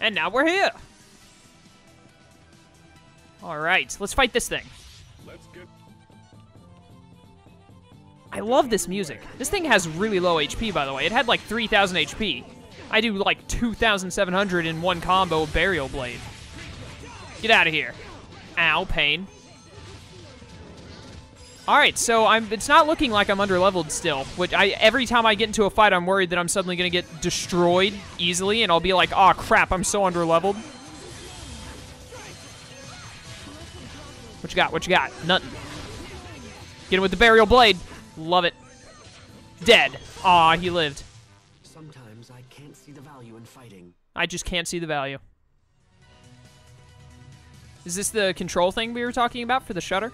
And now we're here. All right, let's fight this thing. Let's get... I love this music. This thing has really low HP, by the way. It had like 3,000 HP. I do like 2,700 in one combo of Burial Blade. Get out of here. Ow, pain. Alright, so it's not looking like I'm underleveled still. Every time I get into a fight, I'm worried that I'm suddenly going to get destroyed easily, and I'll be like, aw, crap, I'm so underleveled. What you got? What you got? Nothing. Get him with the Burial Blade. Love it. Dead. Aw, he lived. Sometimes I can't see the value in fighting. I just can't see the value. Is this the control thing we were talking about for the shutter?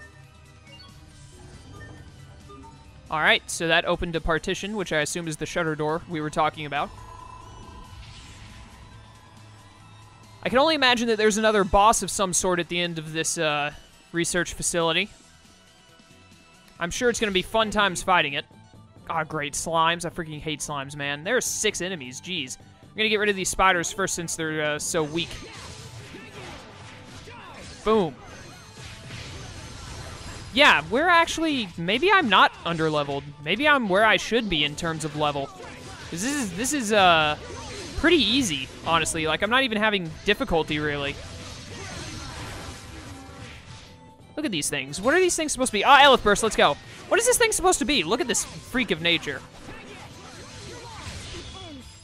Alright, so that opened a partition, which I assume is the shutter door we were talking about. I can only imagine that there's another boss of some sort at the end of this research facility. I'm sure it's going to be fun times fighting it. Ah, great, slimes. I freaking hate slimes, man. There are 6 enemies, jeez. I'm going to get rid of these spiders first since they're so weak. Boom. Yeah, we're actually... Maybe I'm not underleveled. Maybe I'm where I should be in terms of level. This is pretty easy, honestly. Like, I'm not even having difficulty, really. Look at these things. What are these things supposed to be? Ah, Elith Burst, let's go. What is this thing supposed to be? Look at this freak of nature.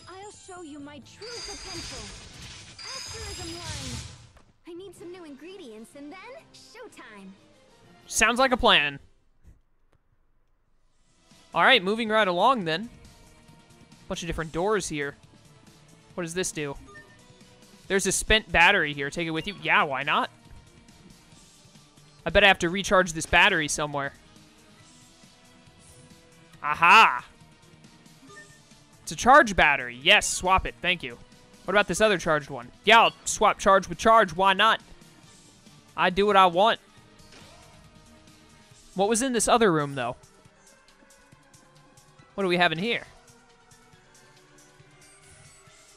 I'll show you my true potential. Asterism line. I need some new ingredients and then showtime. Sounds like a plan. Alright, moving right along then. Bunch of different doors here. What does this do? There's a spent battery here. Take it with you? Yeah, why not? I bet I have to recharge this battery somewhere. Aha! It's a charge battery. Yes, swap it. Thank you. What about this other charged one? Yeah, I'll swap charge with charge. Why not? I do what I want. What was in this other room, though? What do we have in here?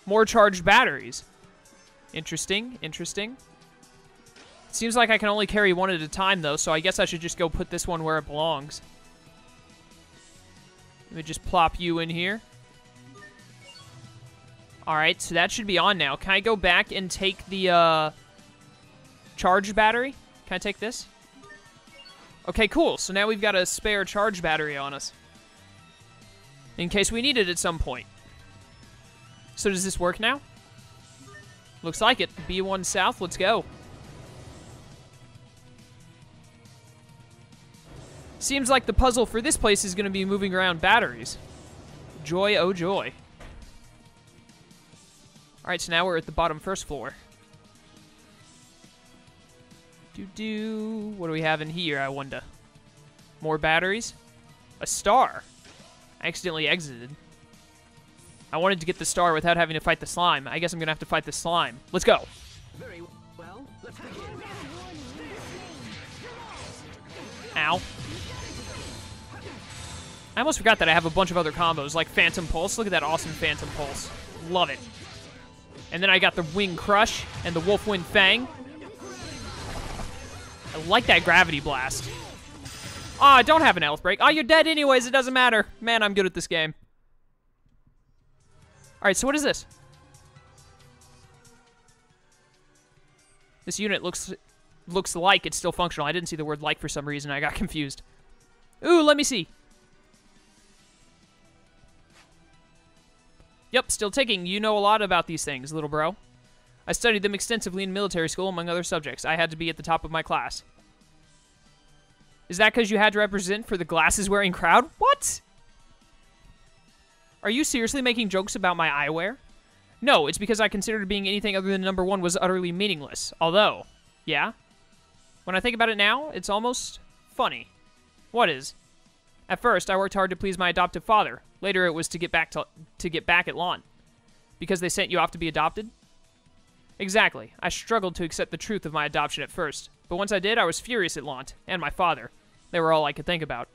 More charged batteries. Interesting, interesting. Seems like I can only carry one at a time, though, so I guess I should just go put this one where it belongs. Let me just plop you in here. Alright, so that should be on now. Can I go back and take the, charge battery? Can I take this? Okay, cool. So now we've got a spare charge battery on us. In case we need it at some point. So does this work now? Looks like it. B1 South, let's go. Seems like the puzzle for this place is going to be moving around batteries. Joy, oh joy. Alright, so now we're at the bottom first floor. What do we have in here, I wonder? More batteries? A star. I accidentally exited. I wanted to get the star without having to fight the slime. I guess I'm gonna have to fight the slime. Let's go. Very well. Let's begin. Ow. I almost forgot that I have a bunch of other combos, like Phantom Pulse. Look at that awesome Phantom Pulse. Love it. And then I got the Wing Crush and the Wolf Wind Fang. I like that Gravity Blast. Oh, I don't have an health break. Oh, you're dead anyways. It doesn't matter. Man, I'm good at this game. All right, so what is this? This unit looks like it's still functional. I didn't see the word like for some reason. I got confused. Ooh, let me see. Yep, still ticking. You know a lot about these things, little bro. I studied them extensively in military school, among other subjects. I had to be at the top of my class. Is that because you had to represent for the glasses-wearing crowd? What? Are you seriously making jokes about my eyewear? No, it's because I considered being anything other than number one was utterly meaningless. Although, yeah. When I think about it now, it's almost funny. What is? At first, I worked hard to please my adoptive father. Later, it was to get back at Lon. Because they sent you off to be adopted? Exactly. I struggled to accept the truth of my adoption at first. But once I did, I was furious at Lant and my father. They were all I could think about.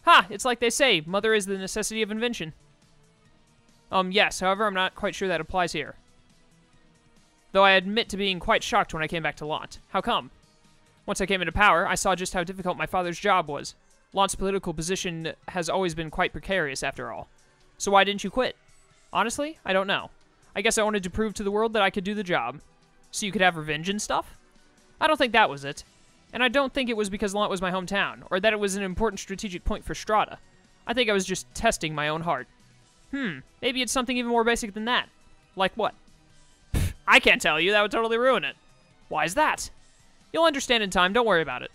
Ha! It's like they say, mother is the necessity of invention. Yes, however, I'm not quite sure that applies here. though I admit to being quite shocked when I came back to Lant. How come? Once I came into power, I saw just how difficult my father's job was. Lant's political position has always been quite precarious, after all. So why didn't you quit? Honestly, I don't know. I guess I wanted to prove to the world that I could do the job. So you could have revenge and stuff? I don't think that was it. And I don't think it was because Lant was my hometown, or that it was an important strategic point for Strata. I think I was just testing my own heart. Maybe it's something even more basic than that. Like what? I can't tell you, that would totally ruin it. Why is that? You'll understand in time, don't worry about it.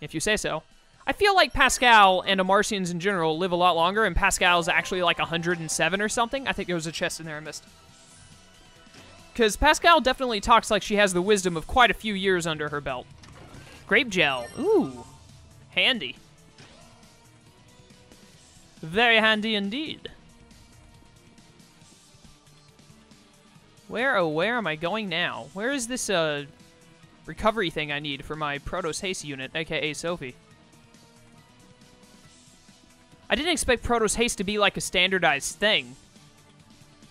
If you say so. I feel like Pascal and Amarcians in general live a lot longer, and Pascal's actually like 107 or something. I think there was a chest in there I missed. Because Pascal definitely talks like she has the wisdom of quite a few years under her belt. Grape gel. Ooh. Handy. Very handy indeed. Where, oh, where am I going now? Where is this, recovery thing I need for my Protos Haste unit, aka Sophie? I didn't expect Protos Haste to be like a standardized thing.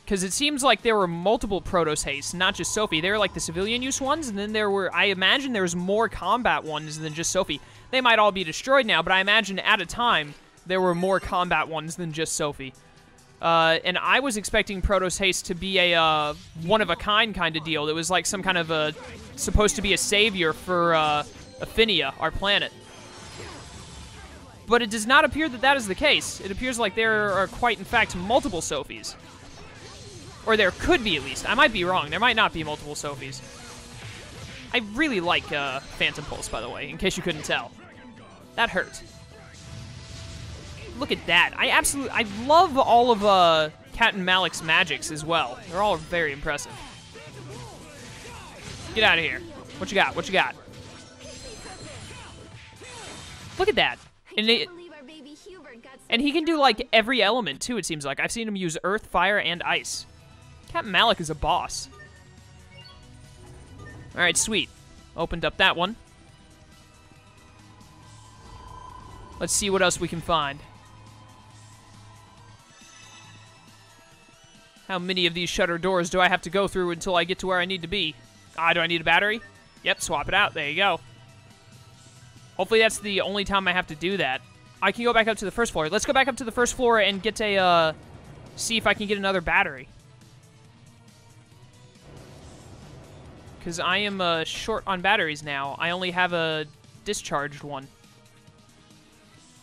Because it seems like there were multiple Protos Haste, not just Sophie. They were like the civilian use ones, and then there were, I imagine there was more combat ones than just Sophie. They might all be destroyed now, but I imagine at a time there were more combat ones than just Sophie. And I was expecting Protos Haste to be a one-of-a-kind kind of deal. It was like some kind of supposed to be a savior for Affinia, our planet. But it does not appear that that is the case. It appears like there are quite, in fact, multiple Sophies. Or there could be, at least. I might be wrong. There might not be multiple Sophies. I really like Phantom Pulse, by the way, in case you couldn't tell. That hurt. Look at that. I love all of Cat and Malik's magics as well. They're all very impressive. Get out of here. What you got? What you got? Look at that. And he can do, like, every element, too, it seems like. I've seen him use earth, fire, and ice. Captain Malik is a boss. Alright, sweet. Opened up that one. Let's see what else we can find. How many of these shutter doors do I have to go through until I get to where I need to be? Ah, do I need a battery? Yep, swap it out. There you go. Hopefully that's the only time I have to do that. I can go back up to the first floor. Let's go back up to the first floor and get a, see if I can get another battery. Because I am short on batteries now. I only have a discharged one.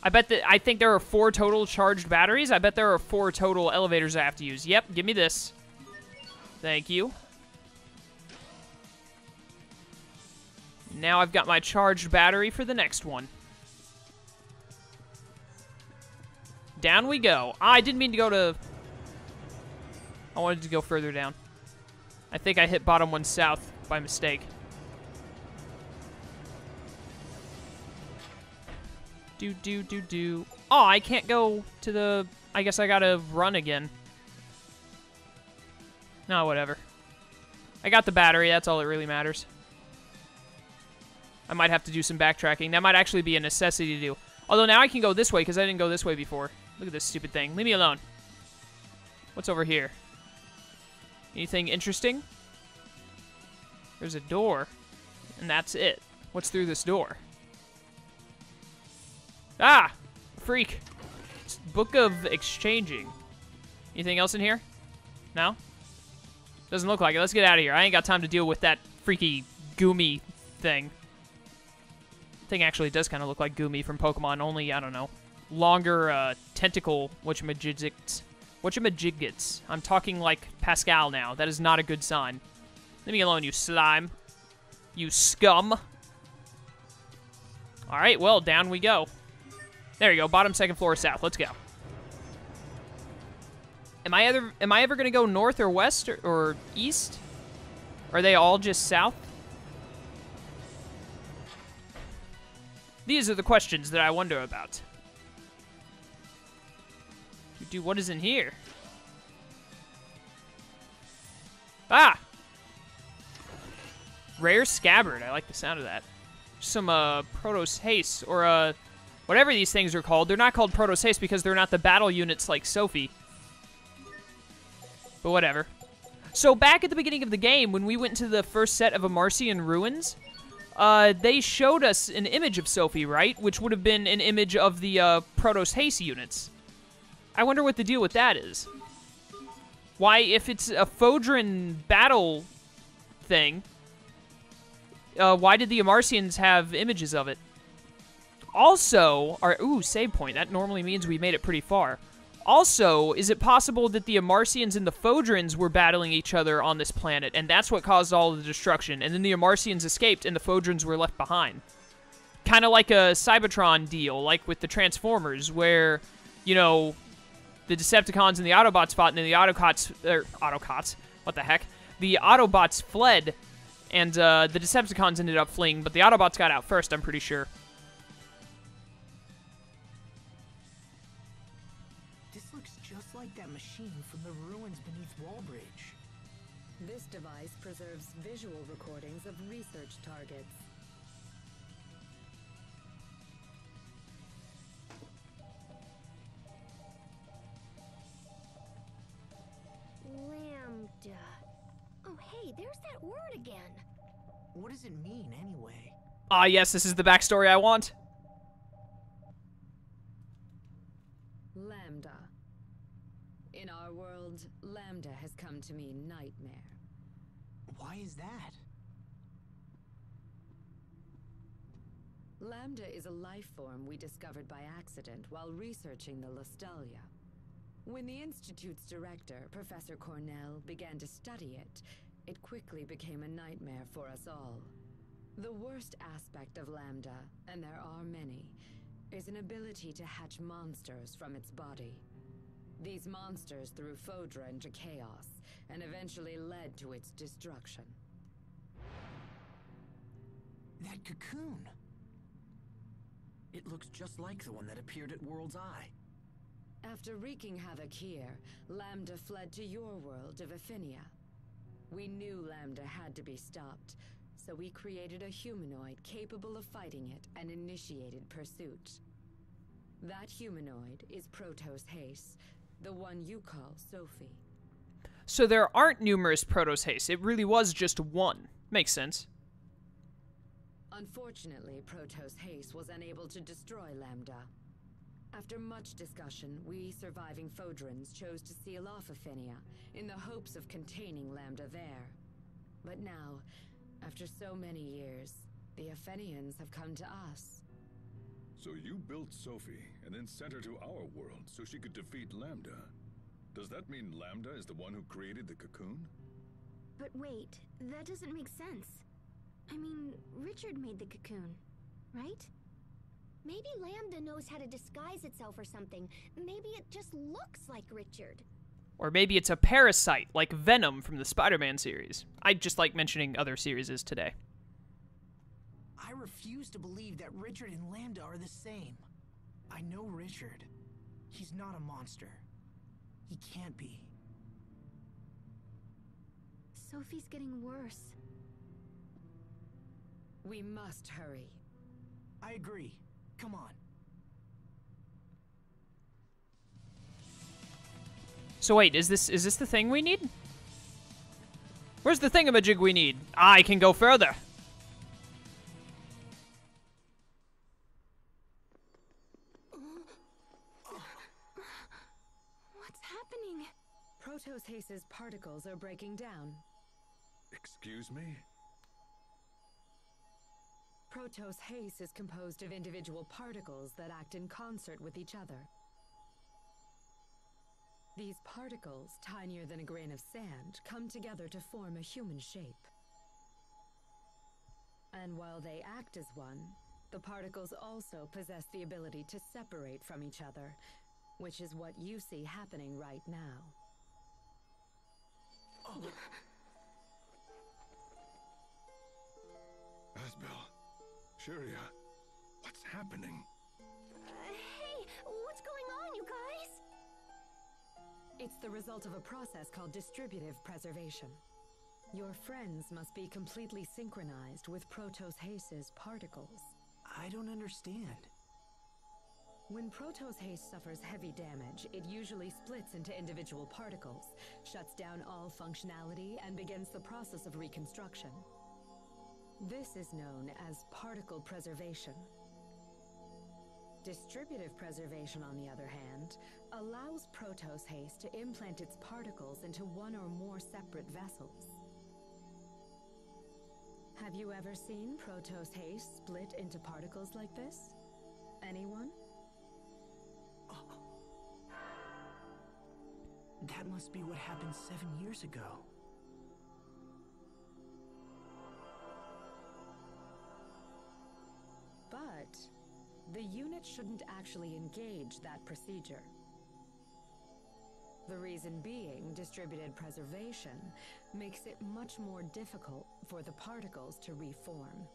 I think there are 4 total charged batteries. I bet there are 4 total elevators I have to use. Yep, give me this. Thank you. Now I've got my charged battery for the next one. Down we go. I didn't mean to go to... I wanted to go further down. I think I hit bottom one south by mistake. Do. Oh, I can't go to the... I guess I gotta run again. No, whatever. I got the battery. That's all that really matters. I might have to do some backtracking. That might actually be a necessity to do. Although now I can go this way because I didn't go this way before. Look at this stupid thing. Leave me alone. What's over here? Anything interesting? There's a door. And that's it. What's through this door? Ah! Freak. It's Book of Exchanging. Anything else in here? No? Doesn't look like it. Let's get out of here. I ain't got time to deal with that freaky Goomy thing. Thing actually does kind of look like Goomy from Pokemon, only, I don't know, longer tentacle whatchamajigits. I'm talking like Pascal now. That is not a good sign. Leave me alone, you slime. You scum. Alright, well, down we go. There you go, bottom second floor south. Let's go. Am I ever going to go north or west or east? Are they all just south? These are the questions that I wonder about. Dude, what is in here? Ah! Rare Scabbard. I like the sound of that. Some, Protos Haste, or, whatever these things are called. They're not called Protos Haste because they're not the battle units like Sophie. But whatever. So back at the beginning of the game, when we went to the first set of Amarcian ruins, they showed us an image of Sophie, right? Which would have been an image of the Protoss Haste units. I wonder what the deal with that is. Why, if it's a Fodran battle thing, why did the Amarcians have images of it? Also, save point. That normally means we made it pretty far. Also, is it possible that the Amarcians and the Fodrans were battling each other on this planet, and that's what caused all the destruction, and then the Amarcians escaped and the Fodrans were left behind? Kind of like a Cybertron deal, like with the Transformers, where, you know, the Decepticons and the Autobots fought, and then the Autobots, what the heck? The Autobots fled, and the Decepticons ended up fleeing, but the Autobots got out first, I'm pretty sure. Just like that machine from the ruins beneath Wallbridge. This device preserves visual recordings of research targets. Lambda. Oh, hey, there's that word again. What does it mean, anyway? Ah, yes, this is the backstory I want. Lambda. In our world, Lambda has come to mean nightmare. Why is that? Lambda is a life form we discovered by accident while researching the Lostelia. When the Institute's director, Professor Cornell, began to study it, it quickly became a nightmare for us all. The worst aspect of Lambda, and there are many, is an ability to hatch monsters from its body. These monsters threw Fodra into chaos, and eventually led to its destruction. That cocoon! It looks just like the one that appeared at World's Eye. After wreaking havoc here, Lambda fled to your world of Aphinia. We knew Lambda had to be stopped, so we created a humanoid capable of fighting it and initiated pursuit. That humanoid is Protoss Haste, the one you call Sophie. So there aren't numerous Protoss Haste. It really was just one. Makes sense. Unfortunately, Protoss Haste was unable to destroy Lambda. After much discussion, we surviving Fodrans chose to seal off Aphinia in the hopes of containing Lambda there. But now, after so many years, the Aphenians have come to us. So you built Sophie and then sent her to our world so she could defeat Lambda. Does that mean Lambda is the one who created the cocoon? But wait, that doesn't make sense. I mean, Richard made the cocoon, right? Maybe Lambda knows how to disguise itself or something. Maybe it just looks like Richard. Or maybe it's a parasite, like Venom from the Spider-Man series. I just like mentioning other series today. I refuse to believe that Richard and Lambda are the same. I know Richard. He's not a monster. He can't be. Sophie's getting worse. We must hurry. I agree. Come on. So wait, is this the thing we need? Where's the thingamajig we need? I can go further. What's happening? Protoss Haste's particles are breaking down. Excuse me? Protoss Haste is composed of individual particles that act in concert with each other. These particles, tinier than a grain of sand, come together to form a human shape. And while they act as one, the particles also possess the ability to separate from each other, which is what you see happening right now. Asbel. Cheria. What's happening? Hey, what's going on, you guys? It's the result of a process called distributive preservation. Your friends must be completely synchronized with Protoss Haste's particles. I don't understand. When Protos haste suffers heavy damage, it usually splits into individual particles, shuts down all functionality, and begins the process of reconstruction. This is known as particle preservation. Distributive preservation, on the other hand, allows Protos haste to implant its particles into one or more separate vessels. Have you ever seen Protos haste split into particles like this? Anyone? That must be what happened 7 years ago. But the unit shouldn't actually engage that procedure. The reason being, distributed preservation makes it much more difficult for the particles to reform.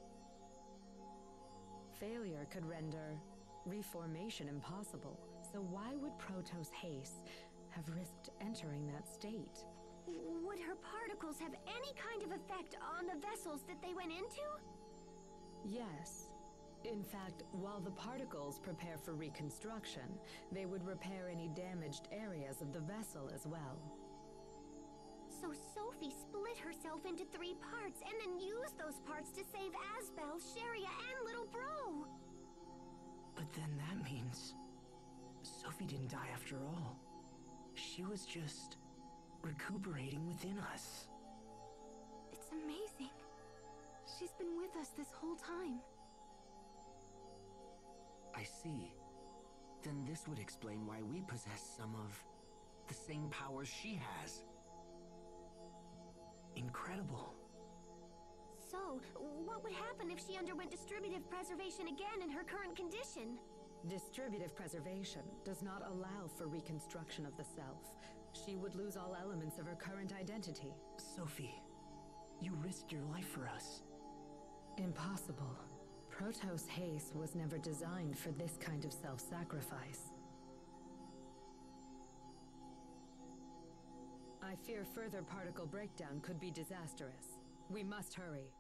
Failure could render reformation impossible, so why would Protos haste have risked entering that state? Would her particles have any kind of effect on the vessels that they went into? Yes. In fact, while the particles prepare for reconstruction, they would repair any damaged areas of the vessel as well. So Sophie split herself into 3 parts and then used those parts to save Asbel, Cheria, and Little Bro. But then that means Sophie didn't die after all. She was just recuperating within us. It's amazing. She's been with us this whole time. I see. Then this would explain why we possess some of the same powers she has. Incredible. So, what would happen if she underwent distributive preservation again in her current condition? Distributive preservation does not allow for reconstruction of the self. She would lose all elements of her current identity. Sophie, you risked your life for us. Impossible. Protos haste was never designed for this kind of self-sacrifice. I fear further particle breakdown could be disastrous. We must hurry.